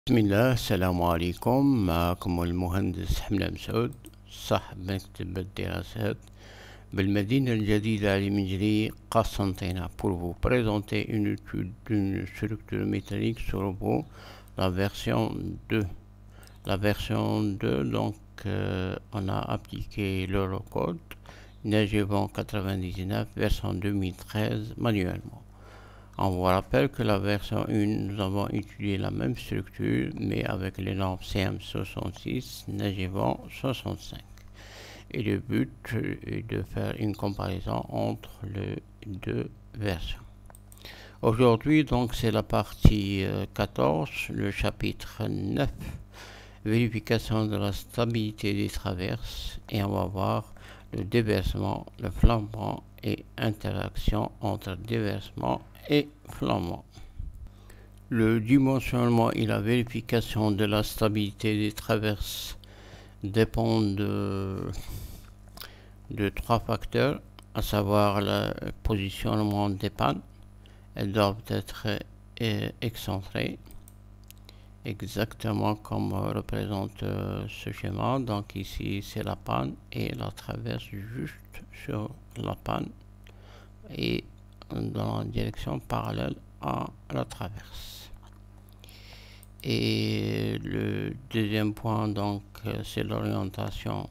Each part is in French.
بسم الله، السلام عليكم. معكم المهندس حملة مسعود، صاحب مكتب الدراسات بالمدينة الجديدة علي منجلي قسنطينة pour vous présenter une étude d'une structure métallique sur robot, la version 2. La version 2, donc on a appliqué l'Eurocode Negevan 99 version 2013 manuellement. On vous rappelle que la version 1, nous avons étudié la même structure, mais avec les normes CM66, Negevan 65. Et le but est de faire une comparaison entre les deux versions. Aujourd'hui, donc, c'est la partie 14, le chapitre 9, vérification de la stabilité des traverses, et on va voir le déversement, le flambement et interaction entre déversement et flambement. Le dimensionnement et la vérification de la stabilité des traverses dépendent de trois facteurs, à savoir le positionnement des pannes. Elles doivent être excentrées, exactement comme représente ce schéma. Donc ici c'est la panne et la traverse juste sur la panne et dans la direction parallèle à la traverse. Et le deuxième point, donc, c'est l'orientation,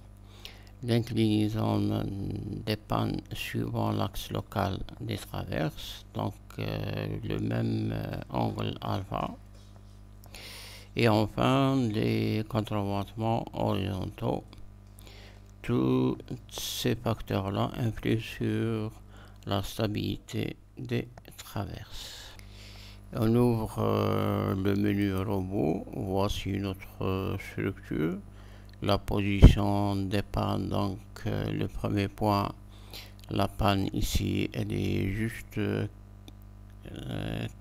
l'inclinaison des pannes suivant l'axe local des traverses, donc le même angle alpha. Et enfin, les contreventements horizontaux. Tous ces facteurs-là influent sur la stabilité des traverses. On ouvre le menu robot. Voici notre structure. La position des pannes, donc le premier point, la panne ici, elle est juste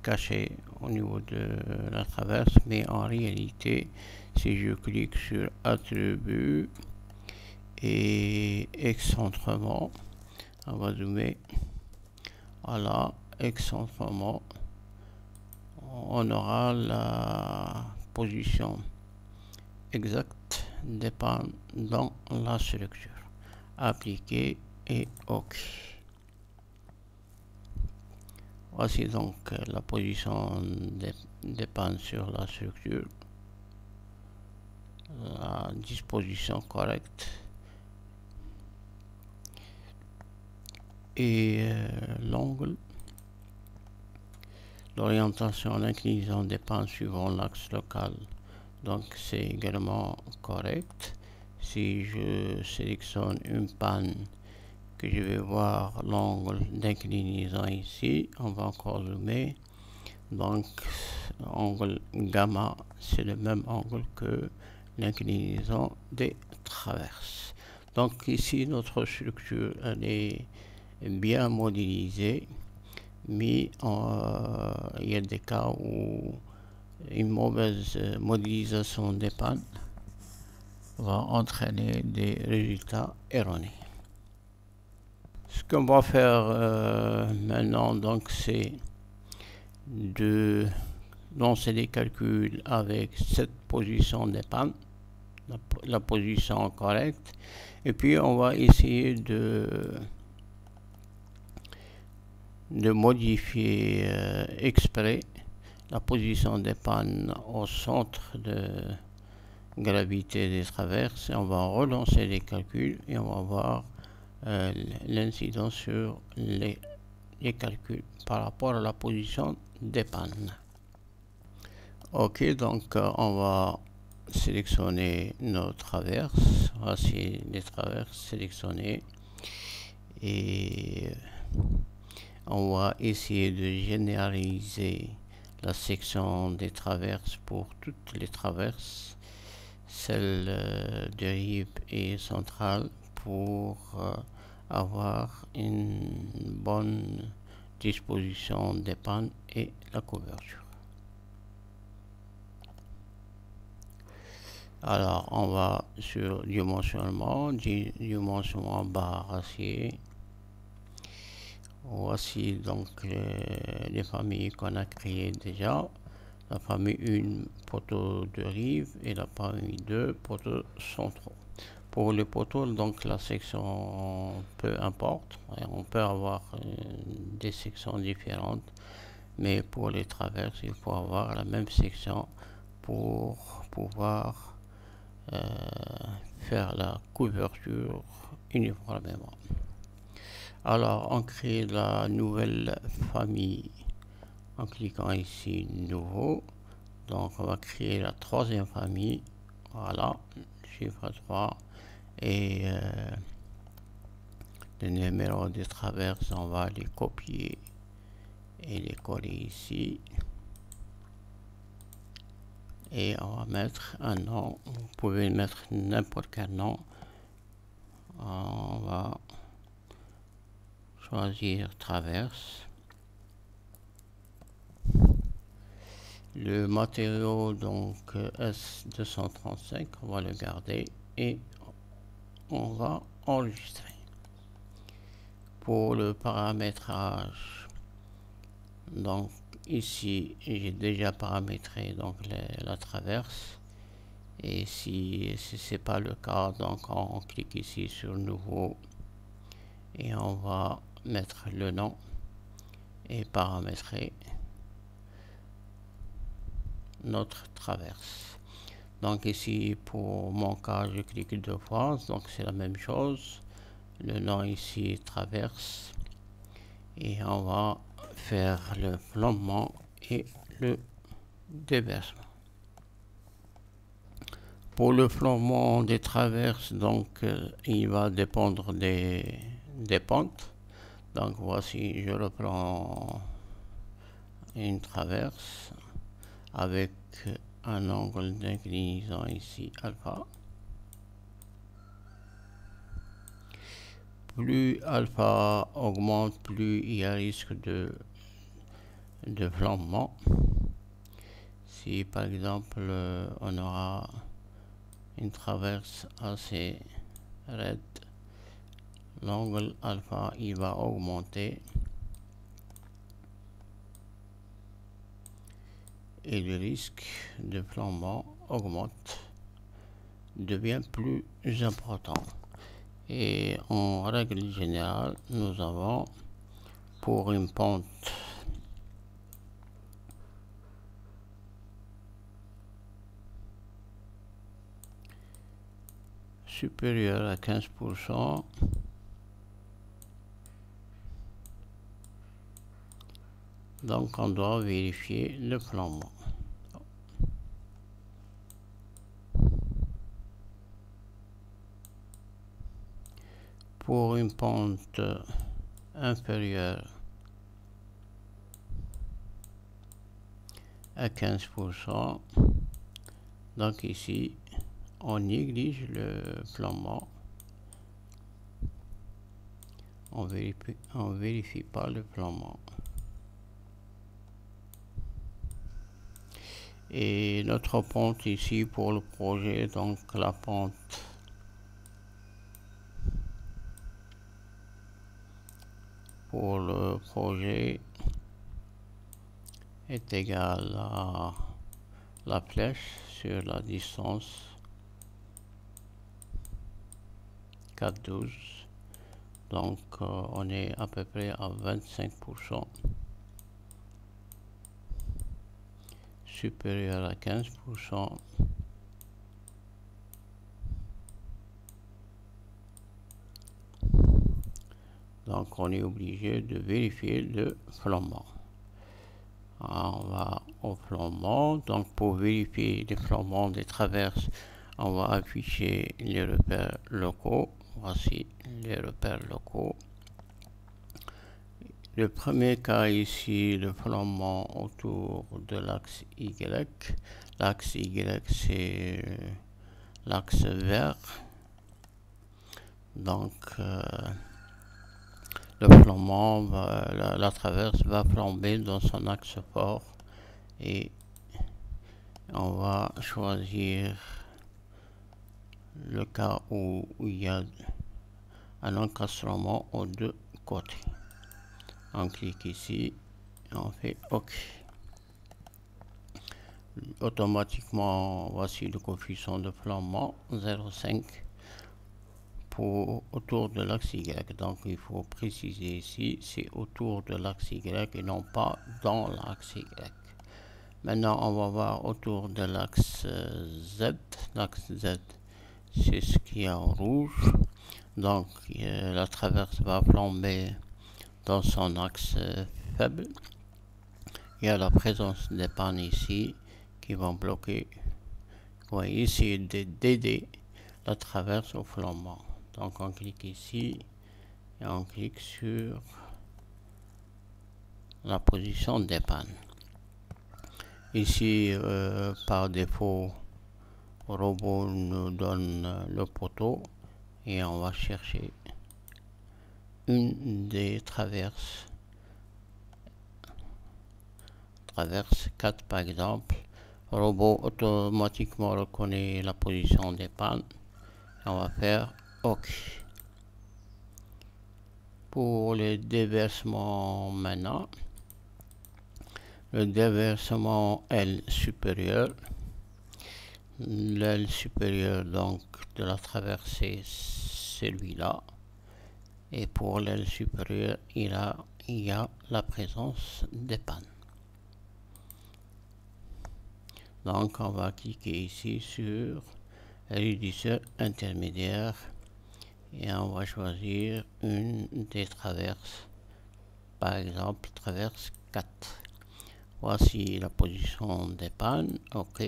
cachée au niveau de la traverse, mais en réalité, si je clique sur attribut et excentrement, on va zoomer, voilà, excentrement, on aura la position exacte des pannes dans la structure. Appliquer et OK. Voici donc la position des pannes sur la structure, la disposition correcte et l'angle, l'orientation, l'inclinaison des pannes suivant l'axe local, donc c'est également correct. Si je sélectionne une panne, que je vais voir l'angle d'inclinaison ici, on va encore zoomer, donc angle gamma, c'est le même angle que l'inclinaison des traverses. Donc ici notre structure elle est bien modélisée, mais il y a des cas où une mauvaise modélisation des pannes va entraîner des résultats erronés. Ce qu'on va faire maintenant, donc, c'est de lancer des calculs avec cette position des pannes, la position correcte, et puis on va essayer de modifier exprès la position des pannes au centre de gravité des traverses. Et on va relancer les calculs et on va voir l'incidence sur les calculs par rapport à la position des pannes. Ok, donc on va sélectionner nos traverses. Voici les traverses sélectionnées et on va essayer de généraliser la section des traverses pour toutes les traverses, celle de rive et centrale, pour avoir une bonne disposition des pannes et la couverture. Alors on va sur dimensionnement, barre acier. Voici donc les familles qu'on a créées déjà. la famille 1 poteaux de rive et la famille 2 poteaux centraux. Pour les poteaux, donc la section peu importe, on peut avoir des sections différentes, mais pour les traverses, il faut avoir la même section pour pouvoir faire la couverture uniformément. Alors on crée la nouvelle famille en cliquant ici nouveau. Donc on va créer la troisième famille, voilà, chiffre 3, et le numéro de traverse, on va les copier et les coller ici, et on va mettre un nom. Vous pouvez mettre n'importe quel nom. On va choisir traverse. Le matériau, donc S235, on va le garder et on va enregistrer. Pour le paramétrage, donc ici j'ai déjà paramétré donc la traverse, et si c'est pas le cas, donc on clique ici sur nouveau et on va mettre le nom et paramétrer notre traverse. Donc ici pour mon cas je clique 2 fois, donc c'est la même chose, le nom ici traverse, et on va faire le flambement et le déversement. Pour le flambement des traverses, donc il va dépendre des pentes. Donc voici, je reprends une traverse avec un angle d'inclinaison ici alpha. Plus alpha augmente, plus il y a risque de flambement. Si par exemple on aura une traverse assez raide, l'angle alpha il va augmenter et le risque de flambement augmente, devient plus important. Et en règle générale, nous avons pour une pente supérieure à 15%, donc on doit vérifier le flambement. Pour une pente inférieure à 15%, donc ici on néglige le flambement, on vérifie pas le flambement. Et notre pente ici pour le projet, donc la pente pour le projet est égale à la flèche sur la distance 4,12, donc on est à peu près à 25%, supérieur à 15%, donc on est obligé de vérifier le flambement. On va au flambement, donc pour vérifier les flambements des traverses, on va afficher les repères locaux. Voici les repères locaux. Le premier cas ici, le flambement autour de l'axe Y. L'axe Y, c'est l'axe vert. Donc le flambement, la traverse va flamber dans son axe fort, et on va choisir le cas où il y a un encastrement aux deux côtés. On clique ici et on fait OK. automatiquement, voici le coefficient de flambement 0,5 pour autour de l'axe Y. Donc il faut préciser ici, c'est autour de l'axe Y et non pas dans l'axe Y. Maintenant, on va voir autour de l'axe Z. L'axe Z, c'est ce qui est en rouge. Donc, la traverse va flamber dans son axe faible. Il y a la présence des pannes ici qui vont bloquer. Vous voyez ici d'aider la traverse au flambement. Donc, on clique ici et on clique sur la position des pannes. Ici, par défaut, robot nous donne le poteau et on va chercher une des traverses 4 par exemple. Le robot automatiquement reconnaît la position des pannes et on va faire OK. Pour le déversement maintenant, le déversement L supérieur, l'aile supérieure donc de la traversée, celui-là, et pour l'aile supérieure il y a la présence des pannes. Donc on va cliquer ici sur réducteur intermédiaire et on va choisir une des traverses, par exemple traverse 4. Voici la position des pannes, OK.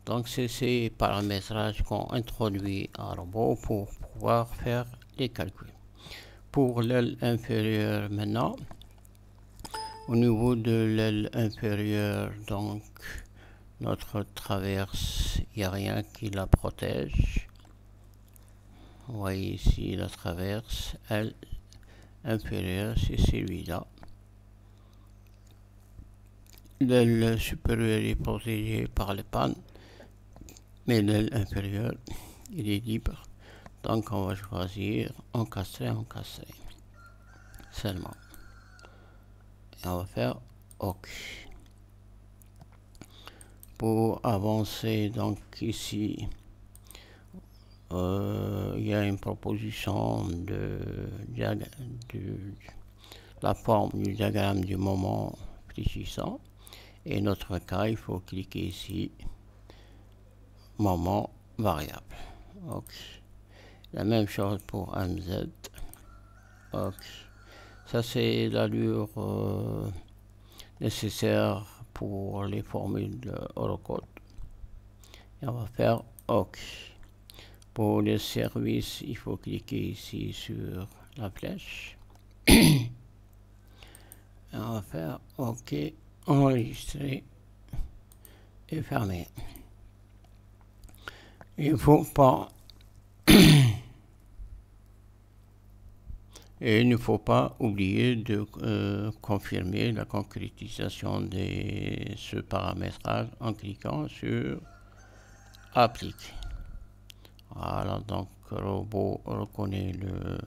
Donc c'est ces paramétrages qu'on introduit en robot pour pouvoir faire les calculs. Pour l'aile inférieure maintenant, au niveau de l'aile inférieure, donc notre traverse, il n'y a rien qui la protège. Vous voyez ici la traverse, elle inférieure, c'est celui-là. L'aile supérieure est protégée par les pannes, mais l'aile inférieure, il est libre. Donc on va choisir encastré seulement. Et on va faire OK. Pour avancer, donc ici, il y a une proposition de la forme du diagramme du moment fléchissant. Et notre cas, il faut cliquer ici, moment variable. OK. La même chose pour MZ. OK. Ça, c'est l'allure nécessaire pour les formules de Eurocode. Et on va faire OK. Pour les services, il faut cliquer ici sur la flèche. Et on va faire OK, enregistrer et fermer. Il ne faut pas et il ne faut pas oublier de confirmer la concrétisation de ce paramétrage en cliquant sur applique. Voilà, donc le robot reconnaît le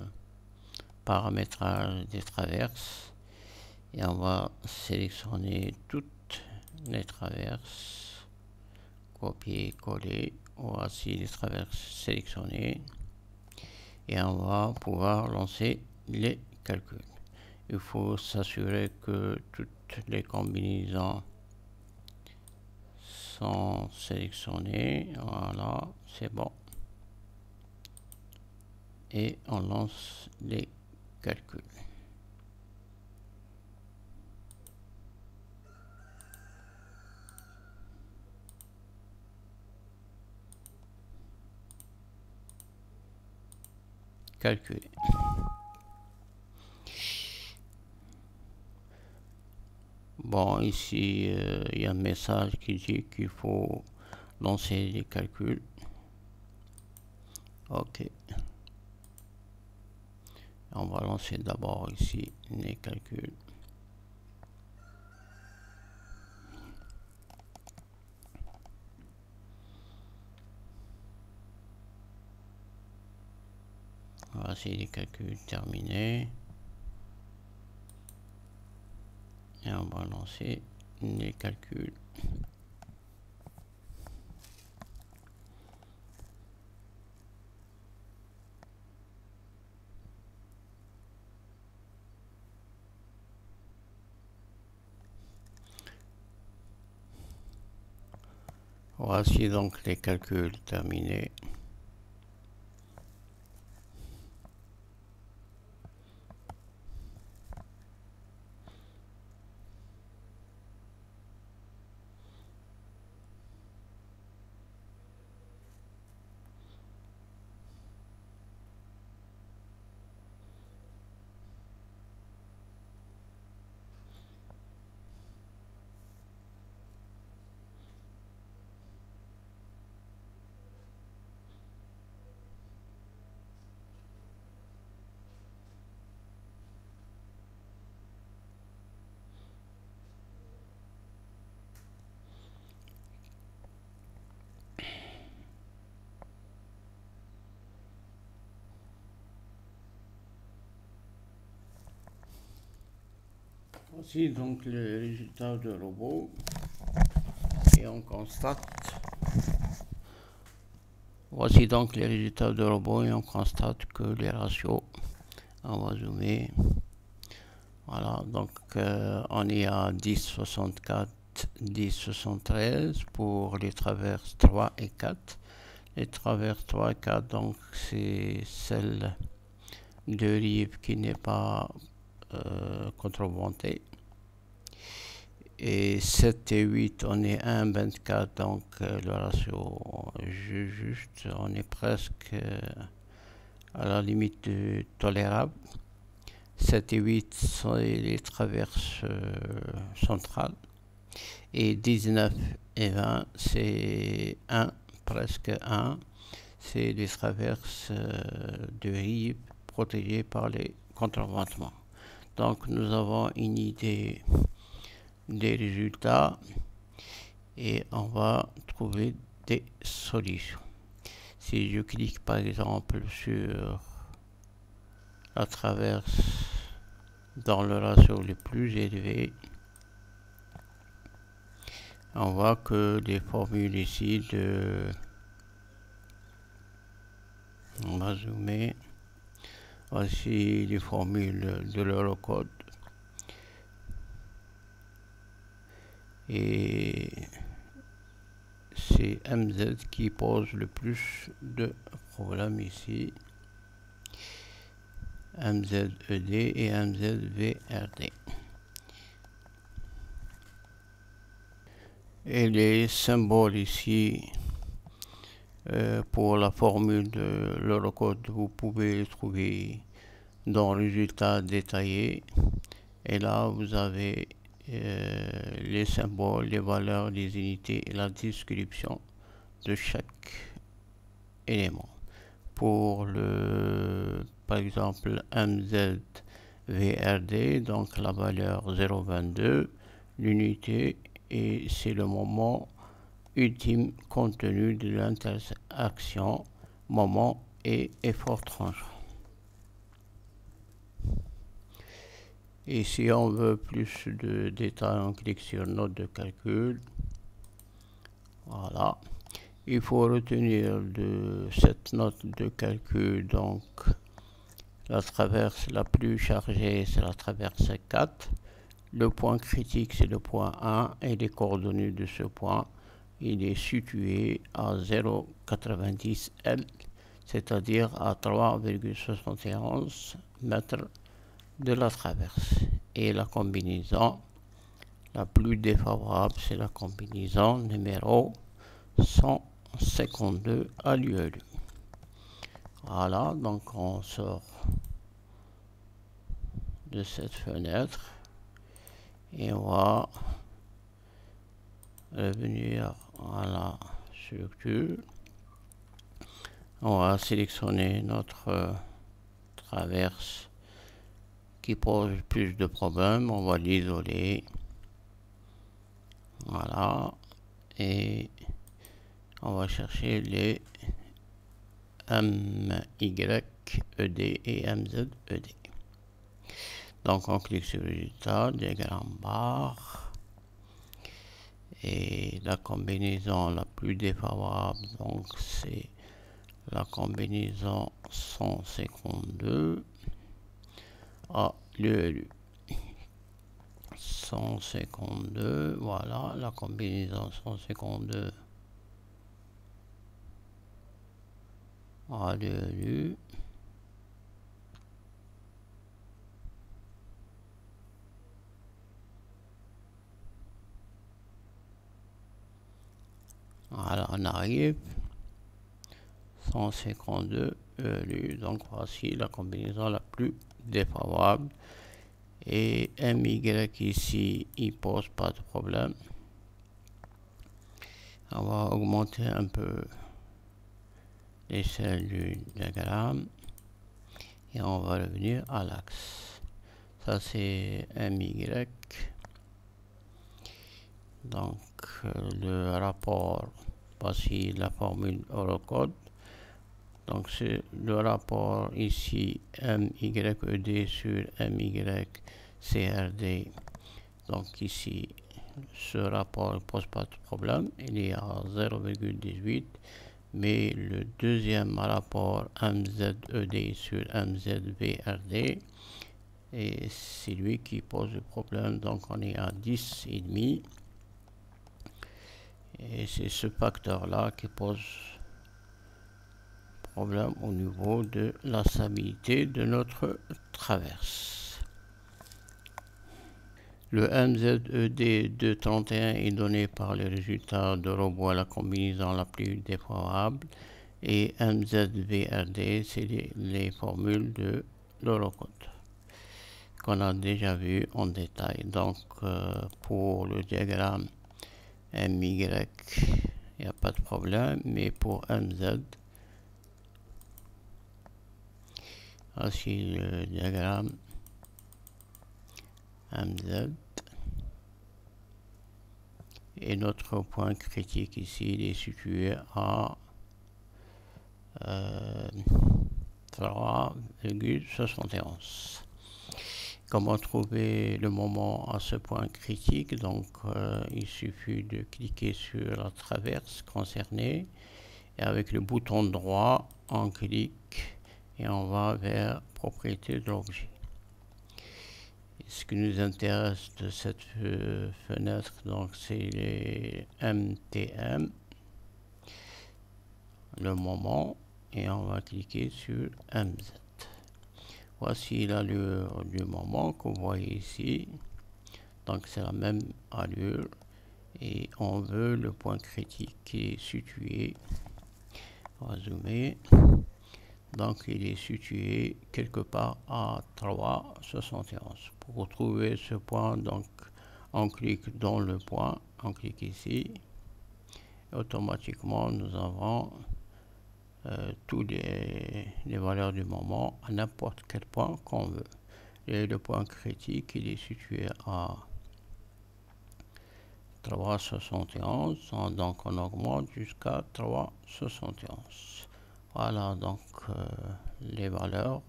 paramétrage des traverses et on va sélectionner toutes les traverses, copier, coller. Voici les traverses sélectionnées et on va pouvoir lancer les calculs. Il faut s'assurer que toutes les combinaisons sont sélectionnées. Voilà, c'est bon. Et on lance les calculs. Calculer. Bon, ici, il y a un message qui dit qu'il faut lancer les calculs. OK. On va lancer d'abord ici les calculs. Voici les calculs terminés. Et on va lancer les calculs. Voici donc les calculs terminés. Voici donc le résultat de robot et on constate. Voici donc les résultats de robot et on constate que les ratios, on va zoomer. Voilà, donc on est à 10,64, 10,73 pour les traverses 3 et 4. Les traverses 3 et 4, donc c'est celle de rive qui n'est pas contrebandée. Et 7 et 8, on est à 1,24, donc le ratio juste, on est presque à la limite du tolérable. 7 et 8 sont les traverses centrales. Et 19 et 20, c'est 1, presque 1. C'est les traverses de rive protégées par les contreventements. Donc nous avons une idée des résultats et on va trouver des solutions. Si je clique par exemple sur la traverse dans le ratio le plus élevé, on voit que les formules ici on va zoomer. Voici les formules de l'Eurocode. Et c'est MZ qui pose le plus de problèmes ici. MZED et MZVRD. Et les symboles ici pour la formule de l'Eurocode, vous pouvez les trouver dans résultats détaillés. Et là, vous avez les symboles, les valeurs, les unités et la description de chaque élément. Pour par exemple, MZVRD, donc la valeur 0,22, l'unité, et c'est le moment ultime compte tenu de l'interaction moment et effort tranchant. Et si on veut plus de détails, on clique sur note de calcul. Voilà. Il faut retenir de cette note de calcul, donc la traverse la plus chargée, c'est la traverse 4. Le point critique, c'est le point 1 et les coordonnées de ce point, il est situé à 0,90 L, c'est-à-dire à 3,71 mètres de la traverse. Et la combinaison la plus défavorable, c'est la combinaison numéro 152 à l'ULU. Voilà, donc on sort de cette fenêtre et on va revenir à la structure. On va sélectionner notre traverse qui pose plus de problèmes. On va l'isoler. Voilà. Et on va chercher les MYED et MZED. Donc on clique sur le résultat, diagramme barre. Et la combinaison la plus défavorable, donc c'est la combinaison 152 à l'ELU. 152, voilà, la combinaison 152 ADLU. Voilà, on arrive 152 ELU. Donc voici la combinaison la plus défavorable. Et MY ici, il pose pas de problème. On va augmenter un peu l'échelle du diagramme et on va revenir à l'axe. Ça c'est MY. Donc le rapport, voici la formule Eurocode. Donc c'est le rapport ici MYED sur MYCRD. Donc ici ce rapport ne pose pas de problème, il est à 0,18, mais le deuxième rapport MZED sur MZVRD, et c'est lui qui pose le problème, donc on est à 10,5, et c'est ce facteur là qui pose problème au niveau de la stabilité de notre traverse. Le MZED 231 est donné par les résultats de robot à la combinaison la plus défavorable, et MZVRD c'est les formules de l'Eurocode qu'on a déjà vu en détail. Donc pour le diagramme MY, il n'y a pas de problème, mais pour MZ, voici le diagramme MZ. Et notre point critique ici, il est situé à 3,71. Comment trouver le moment à ce point critique? Donc il suffit de cliquer sur la traverse concernée et avec le bouton droit on clique et on va vers propriété de l'objet. Ce qui nous intéresse de cette fenêtre, donc c'est les MTM, le moment, et on va cliquer sur MZ. Voici l'allure du moment que vous voyez ici. Donc c'est la même allure et on veut le point critique qui est situé. On va zoomer. Donc il est situé quelque part à 3,71. Pour retrouver ce point, donc on clique dans le point, on clique ici. Et automatiquement nous avons toutes les valeurs du moment à n'importe quel point qu'on veut. Et le point critique, il est situé à 3,71, donc on augmente jusqu'à 3,71. Voilà donc les valeurs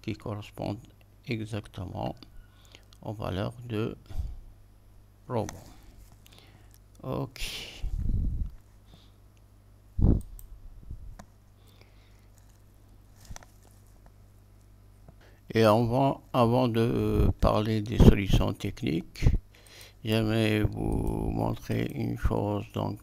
qui correspondent exactement aux valeurs de robot. Ok. Et avant de parler des solutions techniques, j'aimerais vous montrer une chose. Donc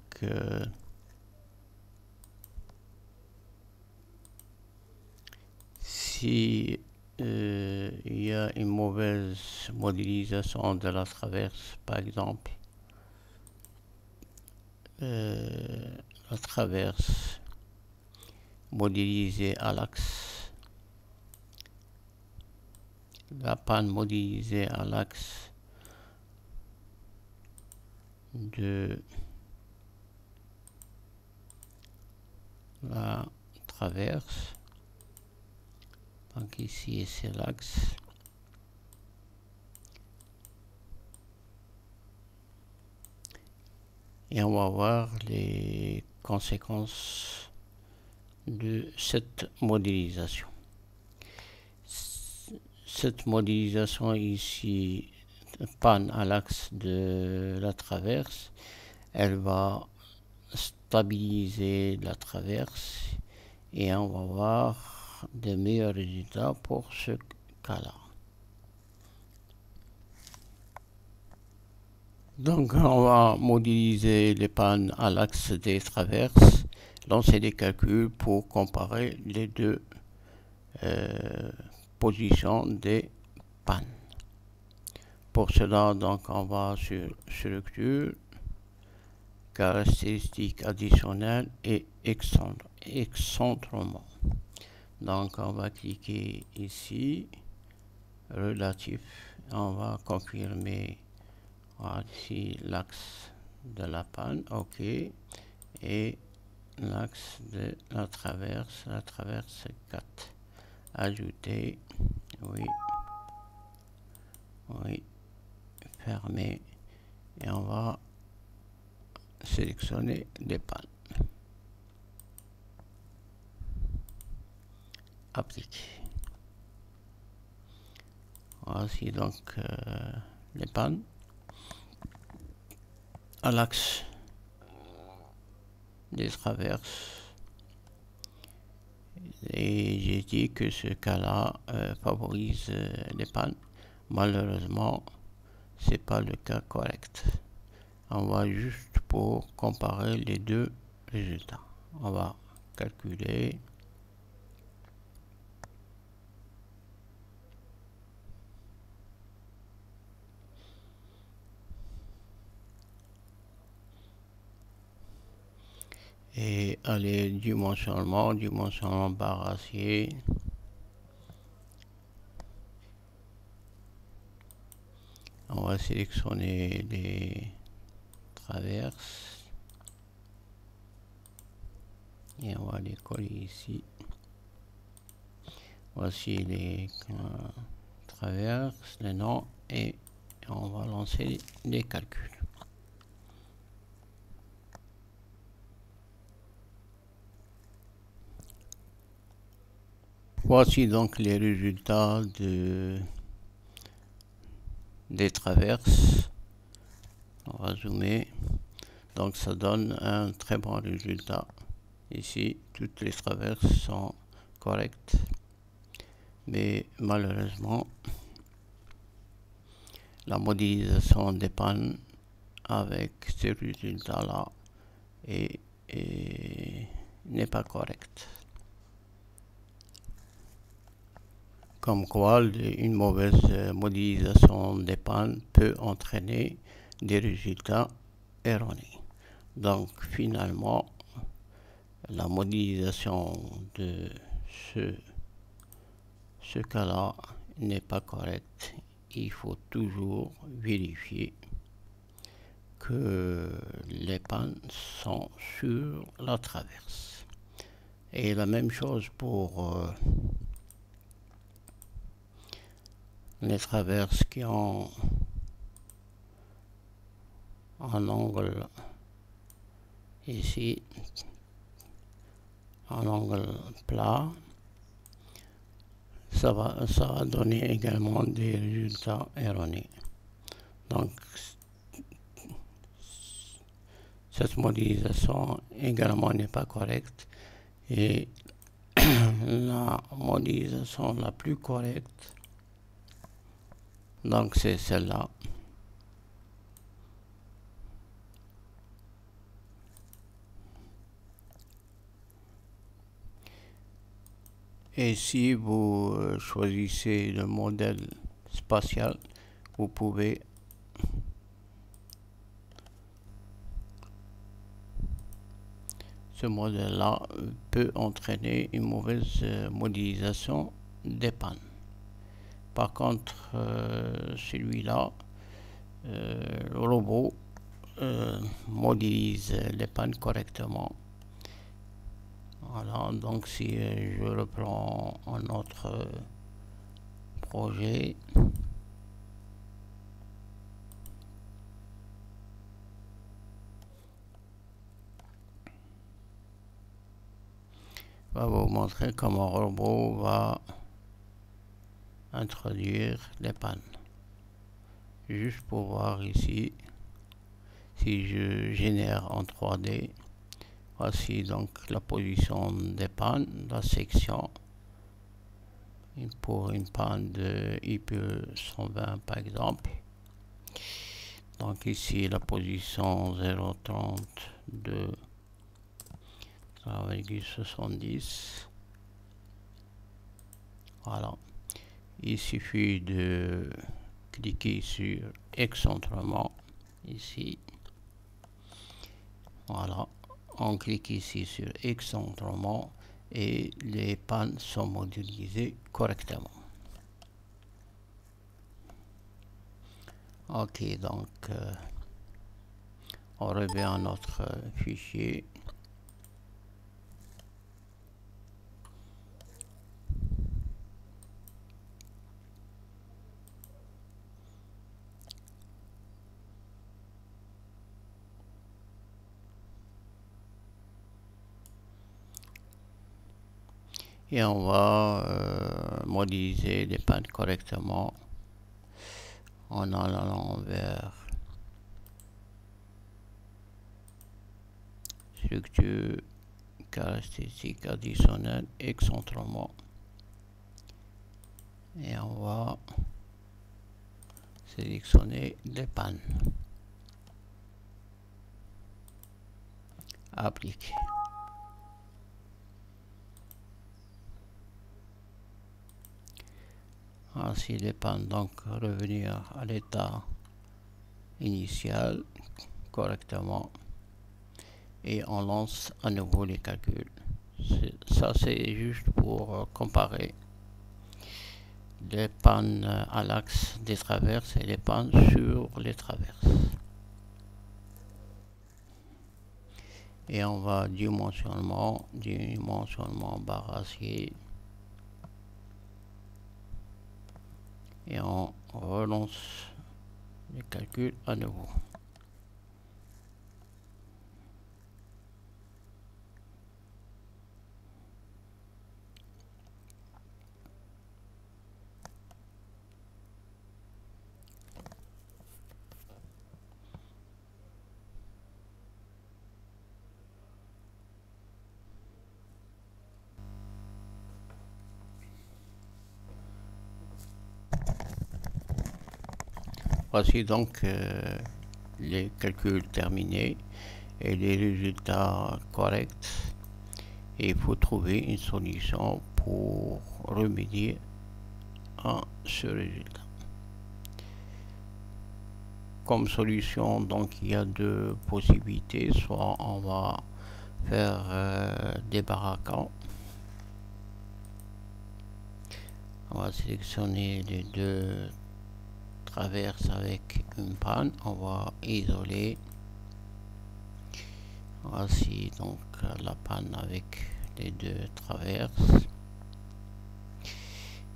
si il y a une mauvaise modélisation de la traverse, par exemple, la traverse modélisée à l'axe, la panne modélisée à l'axe de la traverse. Donc ici c'est l'axe. Et on va voir les conséquences de cette modélisation. Cette modélisation ici, panne à l'axe de la traverse, elle va stabiliser la traverse et on va voir de meilleurs résultats pour ce cas-là. Donc on va modéliser les pannes à l'axe des traverses, lancer des calculs pour comparer les deux positions des pannes. Pour cela, donc on va sur structure, caractéristiques additionnelles et excentrement. Donc on va cliquer ici, relatif, on va confirmer ici l'axe de la panne, ok, et l'axe de la traverse 4. Ajouter, oui, oui, fermer, et on va sélectionner les pannes. Appliquer. Voici donc les pannes à l'axe des traverses. Et j'ai dit que ce cas-là favorise les pannes. Malheureusement, c'est pas le cas correct. On va juste pour comparer les deux résultats. On va calculer. Et aller dimensionnement barre acier. On va sélectionner les traverses et on va les coller ici. Voici les traverses, les noms, et on va lancer les calculs. Voici donc les résultats des traverses. On va zoomer. Donc ça donne un très bon résultat. Ici, toutes les traverses sont correctes. Mais malheureusement, la modélisation des pannes avec ces résultats-là n'est pas correcte. Comme quoi, une mauvaise modélisation des pannes peut entraîner des résultats erronés. Donc finalement, la modélisation de ce cas-là n'est pas correcte. Il faut toujours vérifier que les pannes sont sur la traverse. Et la même chose pour les traverses qui ont un angle ici, un angle plat, ça va donner également des résultats erronés. Donc cette modélisation également n'est pas correcte, et la modélisation la plus correcte, donc c'est celle-là. Et si vous choisissez le modèle spatial, vous pouvez ce modèle-là peut entraîner une mauvaise modélisation des pannes. Par contre, celui-là, le robot modélise les pannes correctement. Voilà, donc si je reprends un autre projet, je vais vous montrer comment un robot va introduire les pannes. Juste pour voir ici, si je génère en 3D, voici donc la position des pannes, la section pour une panne de IP 120 par exemple. Donc ici la position 0,32 3,70. Voilà, il suffit de cliquer sur excentrement ici. Voilà, on clique ici sur excentrement et les pannes sont modélisées correctement. Ok, donc on revient à notre fichier. Et on va modéliser les pannes correctement en allant vers structure, caractéristiques additionnelles, excentrement. Et on va sélectionner les pannes. Appliquer. Ainsi les pannes, donc revenir à l'état initial correctement et on lance à nouveau les calculs. Ça c'est juste pour comparer les pannes à l'axe des traverses et les pannes sur les traverses. Et on va dimensionnement barre acier. Et on relance les calculs à nouveau. Voici donc les calculs terminés et les résultats corrects. Et il faut trouver une solution pour remédier à ce résultat. Comme solution, donc il y a deux possibilités. Soit on va faire des baraquants. On va sélectionner les deux traverses avec une panne. On va isoler. Voici donc la panne avec les deux traverses.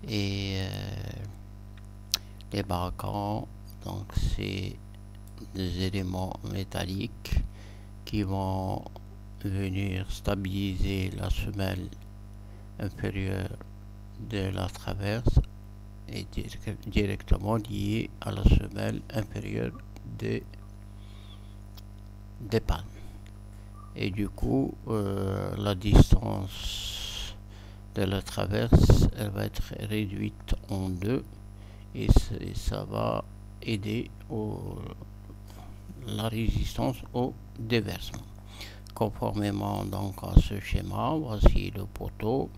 Et les baraquants, donc c'est des éléments métalliques qui vont venir stabiliser la semelle inférieure de la traverse et directement lié à la semelle inférieure des pannes. Et du coup, la distance de la traverse, elle va être réduite en deux et ça va aider la résistance au déversement. Conformément donc à ce schéma, voici le poteau,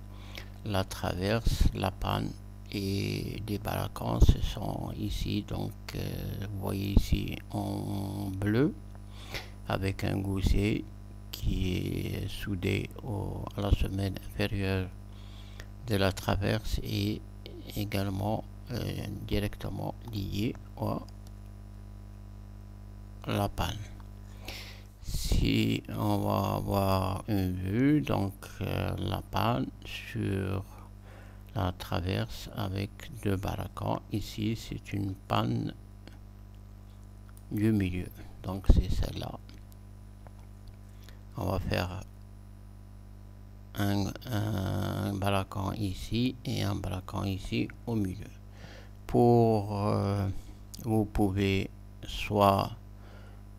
la traverse, la panne et les baraquants. Ce sont ici, donc vous voyez ici en bleu avec un gousset qui est soudé à la semelle inférieure de la traverse et également directement lié à la panne. Si on va avoir une vue, donc la panne sur la traverse avec deux baraquants. Ici, c'est une panne du milieu, donc c'est celle-là. On va faire un baraquant ici et un baraquant ici au milieu. Vous pouvez soit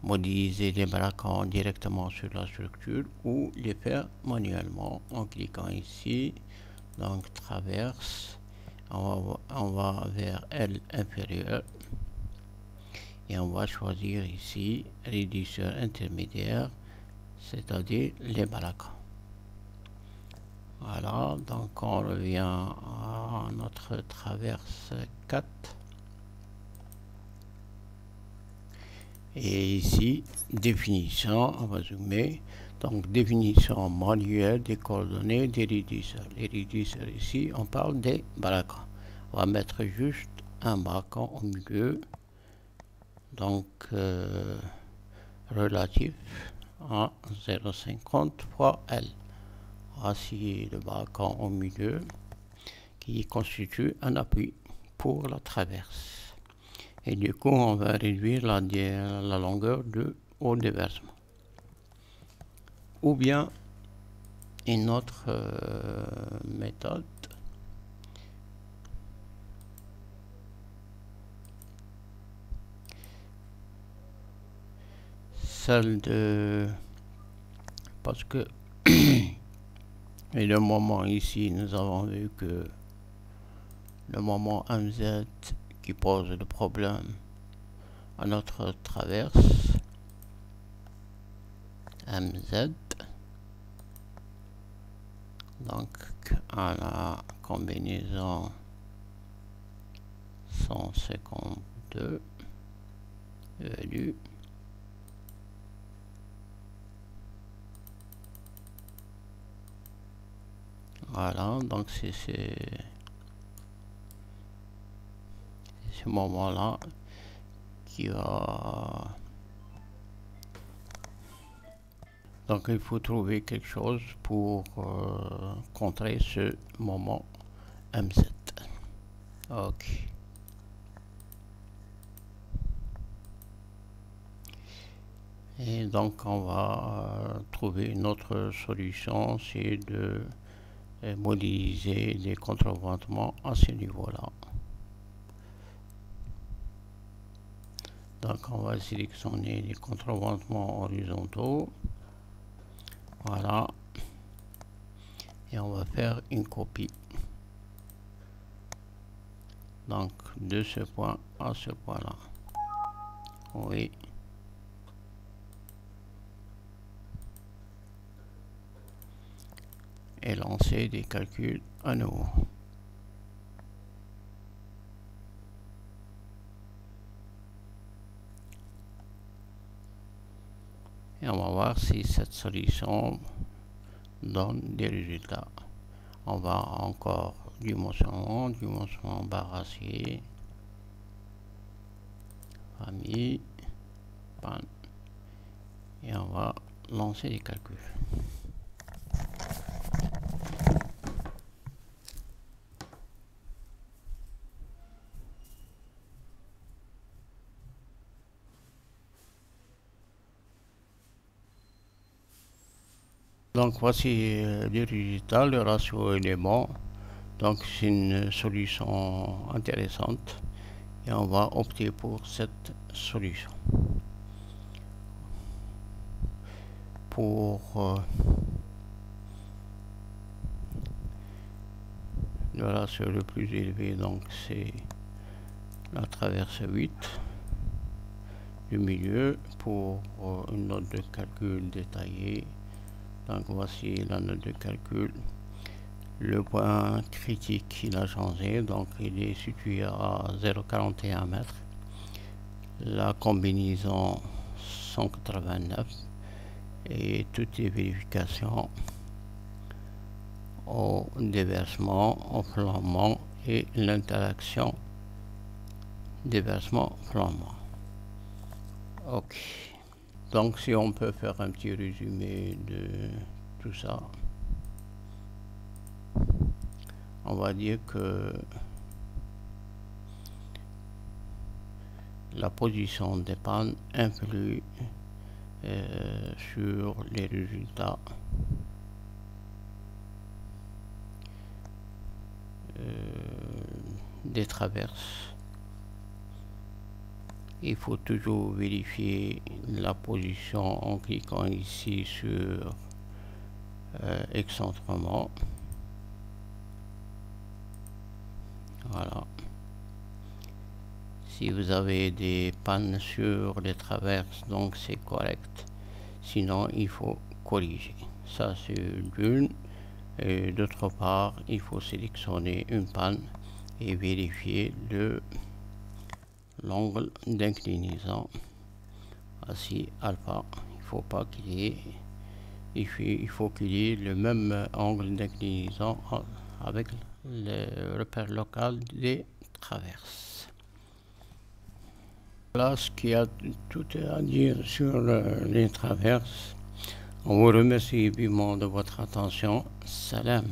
modéliser les baraquants directement sur la structure ou les faire manuellement en cliquant ici, donc traverse, on va vers L inférieur et on va choisir ici réducteur intermédiaire, c'est-à-dire les balaka. Voilà, donc on revient à notre traverse 4. Et ici, définition, on va zoomer. Donc, définition manuelle des coordonnées des réducteurs. Les réducteurs ici, on parle des balaka. On va mettre juste un barakan au milieu. Donc, relatif à 0,50 fois L. Voici le barakan au milieu qui constitue un appui pour la traverse. Et du coup, on va réduire la longueur au déversement. Ou bien une autre méthode, celle de... Parce que et le moment ici, nous avons vu que le moment MZ qui pose le problème à notre traverse, MZ, donc à la combinaison 152 value voilà, donc c'est ce moment là qui va, donc il faut trouver quelque chose pour contrer ce moment MZ. Ok. Et donc on va trouver une autre solution, c'est de modéliser les contreventements à ce niveau-là. Donc on va sélectionner les contreventements horizontaux. Voilà. Et on va faire une copie. Donc de ce point à ce point-là. Oui. Et lancer des calculs à nouveau. Et on va voir si cette solution donne des résultats. On va encore dimensionnement embarrassé, famille, pan, et on va lancer les calculs. Donc voici les résultats, le ratio est bon. Donc c'est une solution intéressante et on va opter pour cette solution. Pour le ratio le plus élevé, donc c'est la traverse 8 du milieu. Pour une note de calcul détaillée, donc voici la note de calcul. Le point critique il a changé, donc il est situé à 0,41 mètres. La combinaison 189 et toutes les vérifications au déversement, au flambement et l'interaction déversement-flambement. Ok. Donc si on peut faire un petit résumé de tout ça, on va dire que la position des pannes influe sur les résultats des traverses. Il faut toujours vérifier la position en cliquant ici sur excentrement. Voilà. Si vous avez des pannes sur les traverses, donc c'est correct. Sinon, il faut corriger. Ça, c'est d'une. Et d'autre part, il faut sélectionner une panne et vérifier l'angle d'inclinaison. Voici alpha. Il faut pas qu'il y ait, il faut qu'il y ait le même angle d'inclinaison avec le repère local des traverses. Voilà ce qu'il y a tout à dire sur les traverses. On vous remercie vivement de votre attention. Salam.